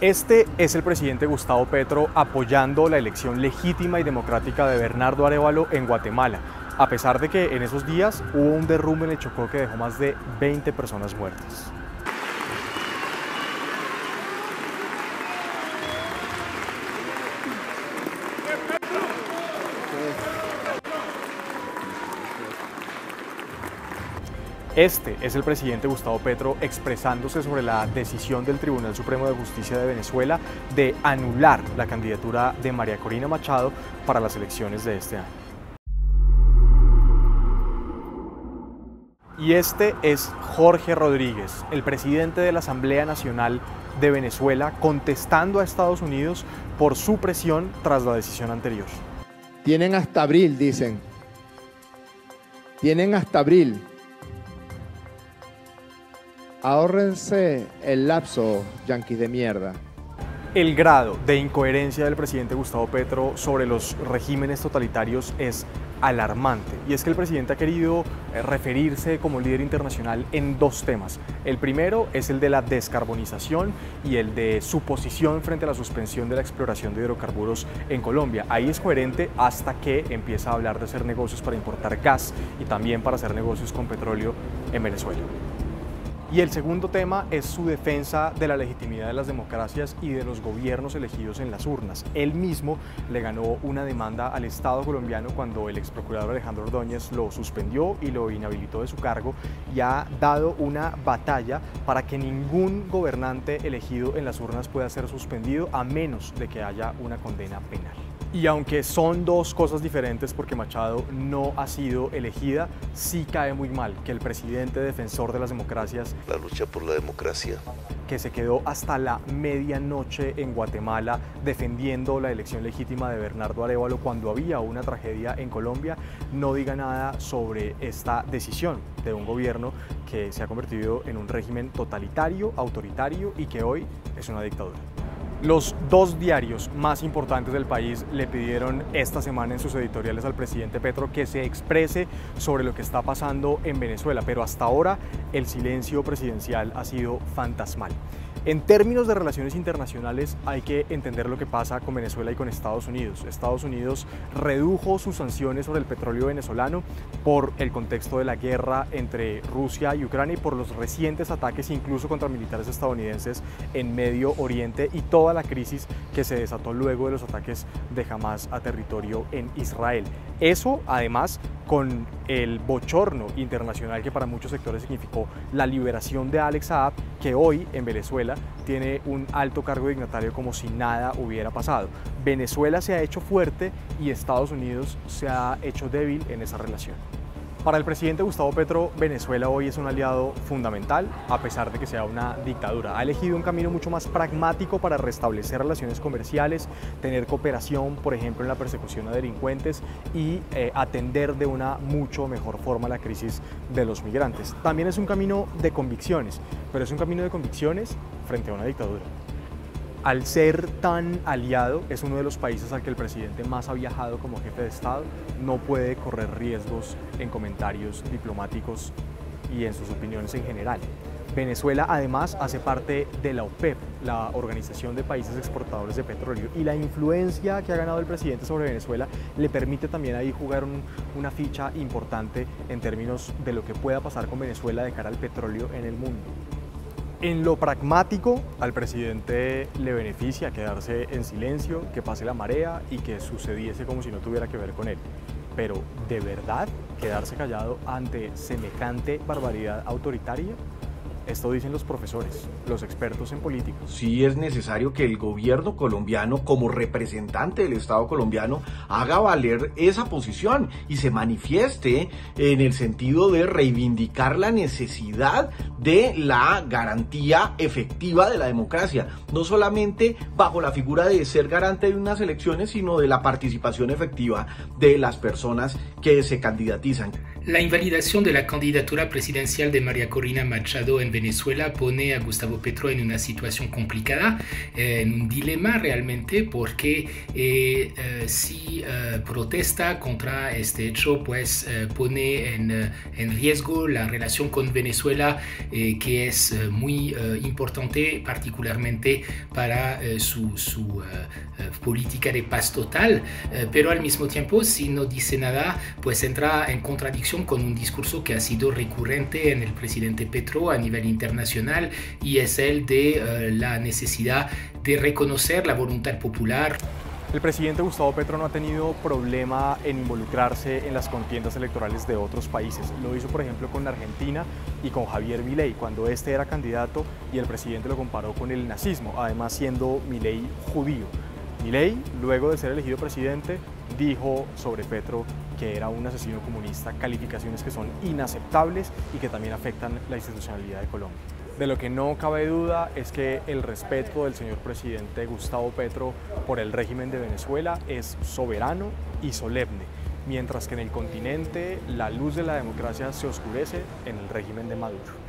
Este es el presidente Gustavo Petro apoyando la elección legítima y democrática de Bernardo Arévalo en Guatemala, a pesar de que en esos días hubo un derrumbe en el Chocó que dejó más de 20 personas muertas. Este es el presidente Gustavo Petro expresándose sobre la decisión del Tribunal Supremo de Justicia de Venezuela de anular la candidatura de María Corina Machado para las elecciones de este año. Y este es Jorge Rodríguez, el presidente de la Asamblea Nacional de Venezuela, contestando a Estados Unidos por su presión tras la decisión anterior. Tienen hasta abril, dicen. Tienen hasta abril. Ahórrense el lapso, yanquis de mierda. El grado de incoherencia del presidente Gustavo Petro sobre los regímenes totalitarios es alarmante. Y es que el presidente ha querido referirse como líder internacional en dos temas. El primero es el de la descarbonización y el de su posición frente a la suspensión de la exploración de hidrocarburos en Colombia. Ahí es coherente hasta que empieza a hablar de hacer negocios para importar gas y también para hacer negocios con petróleo en Venezuela. Y el segundo tema es su defensa de la legitimidad de las democracias y de los gobiernos elegidos en las urnas. Él mismo le ganó una demanda al Estado colombiano cuando el exprocurador Alejandro Ordóñez lo suspendió y lo inhabilitó de su cargo, y ha dado una batalla para que ningún gobernante elegido en las urnas pueda ser suspendido a menos de que haya una condena penal. Y aunque son dos cosas diferentes porque Machado no ha sido elegida, sí cae muy mal que el presidente defensor de las democracias, la lucha por la democracia, que se quedó hasta la medianoche en Guatemala defendiendo la elección legítima de Bernardo Arévalo cuando había una tragedia en Colombia, no diga nada sobre esta decisión de un gobierno que se ha convertido en un régimen totalitario, autoritario y que hoy es una dictadura. Los dos diarios más importantes del país le pidieron esta semana en sus editoriales al presidente Petro que se exprese sobre lo que está pasando en Venezuela, pero hasta ahora el silencio presidencial ha sido fantasmal. En términos de relaciones internacionales hay que entender lo que pasa con Venezuela y con Estados Unidos. Estados Unidos redujo sus sanciones sobre el petróleo venezolano por el contexto de la guerra entre Rusia y Ucrania y por los recientes ataques incluso contra militares estadounidenses en Medio Oriente y toda la crisis que se desató luego de los ataques de Hamas a territorio en Israel. Eso, además, con el bochorno internacional que para muchos sectores significó la liberación de Alex Saab, que hoy en Venezuela tiene un alto cargo dignatario como si nada hubiera pasado. Venezuela se ha hecho fuerte y Estados Unidos se ha hecho débil en esa relación. Para el presidente Gustavo Petro, Venezuela hoy es un aliado fundamental, a pesar de que sea una dictadura. Ha elegido un camino mucho más pragmático para restablecer relaciones comerciales, tener cooperación, por ejemplo, en la persecución a delincuentes y atender de una mucho mejor forma la crisis de los migrantes. También es un camino de convicciones, pero es un camino de convicciones frente a una dictadura. Al ser tan aliado, es uno de los países al que el presidente más ha viajado como jefe de Estado, no puede correr riesgos en comentarios diplomáticos y en sus opiniones en general. Venezuela además hace parte de la OPEP, la Organización de Países Exportadores de Petróleo, y la influencia que ha ganado el presidente sobre Venezuela le permite también ahí jugar una ficha importante en términos de lo que pueda pasar con Venezuela de cara al petróleo en el mundo. En lo pragmático, al presidente le beneficia quedarse en silencio, que pase la marea y que sucediese como si no tuviera que ver con él. Pero, ¿de verdad quedarse callado ante semejante barbaridad autoritaria? Esto dicen los profesores, los expertos en política. Sí es necesario que el gobierno colombiano, como representante del Estado colombiano, haga valer esa posición y se manifieste en el sentido de reivindicar la necesidad de la garantía efectiva de la democracia, no solamente bajo la figura de ser garante de unas elecciones, sino de la participación efectiva de las personas que se candidatizan. La invalidación de la candidatura presidencial de María Corina Machado en Venezuela pone a Gustavo Petro en una situación complicada, en un dilema realmente, porque si protesta contra este hecho, pues pone en riesgo la relación con Venezuela, que es muy importante, particularmente para su política de paz total, pero al mismo tiempo, si no dice nada, pues entra en contradicción con un discurso que ha sido recurrente en el presidente Petro a nivel internacional, y es el de la necesidad de reconocer la voluntad popular. El presidente Gustavo Petro no ha tenido problema en involucrarse en las contiendas electorales de otros países. Lo hizo, por ejemplo, con Argentina y con Javier Milei, cuando este era candidato y el presidente lo comparó con el nazismo, además siendo Milei judío. Milei, luego de ser elegido presidente, dijo sobre Petro que era un asesino comunista, calificaciones que son inaceptables y que también afectan la institucionalidad de Colombia. De lo que no cabe duda es que el respeto del señor presidente Gustavo Petro por el régimen de Venezuela es soberano y solemne, mientras que en el continente la luz de la democracia se oscurece en el régimen de Maduro.